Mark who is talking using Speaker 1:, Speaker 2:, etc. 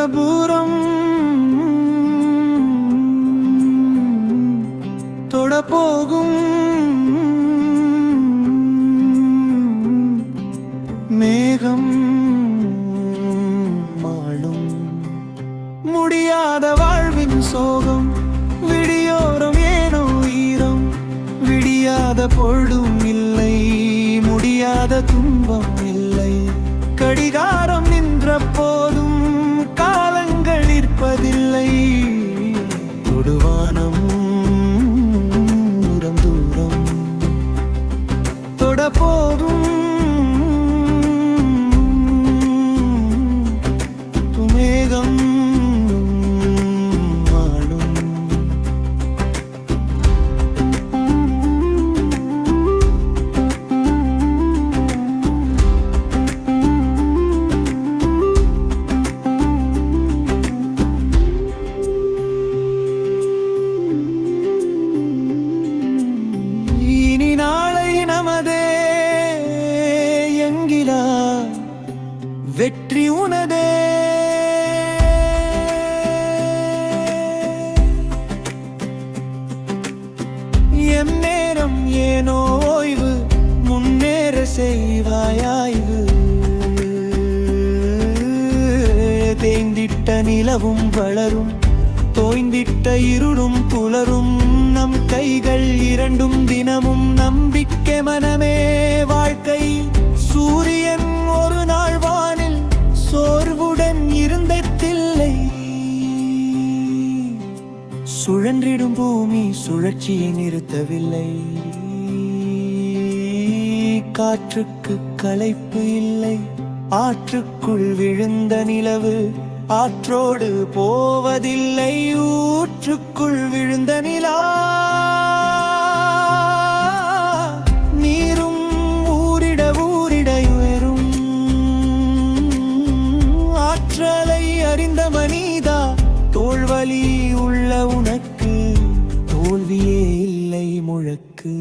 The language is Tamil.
Speaker 1: மணபுரம் தொடப்போகும் மேகம் மாளும் முடியாத வாழ்வின் சோகம் விடியோரம் ஏனோ ஈரம் விடியாத பொழுதும் இல்லை முடியாத துன்பம் இல்லை கடிகாரம் நின்ற போதும் காலங்கள் நிற்பதில்லை தொடுவானம் தூரம் தொடப்போதும் மேகம் வெற்றி உனதே எம் நேரம் ஏனோ ஓய்வு முன்னேற செய்வாயாய்வு தேய்ந்திட்ட நிலவும் வளரும் தோய்ந்திட்ட இருளும் புலரும் நம் கைகள் இரண்டும் தினமும் நம்பிக்கை மனமே வாழ்க்கை சூரியன் ஒரு நாள் வானில் சோர்வுடன் இருந்ததில்லை சுழன்றிடும் பூமி சுழற்சியை நிறுத்தவில்லை காற்றுக்கு களைப்பு இல்லை ஆற்றுக்குள் விழுந்த நிலவு ஆற்றோடு போவதில்லை ஊற்றுக்குள் விழுந்த நிலா அறிந்த மனிதா தோல்வலி உள்ள உனக்கு தோல்வியே இல்லை முழக்கு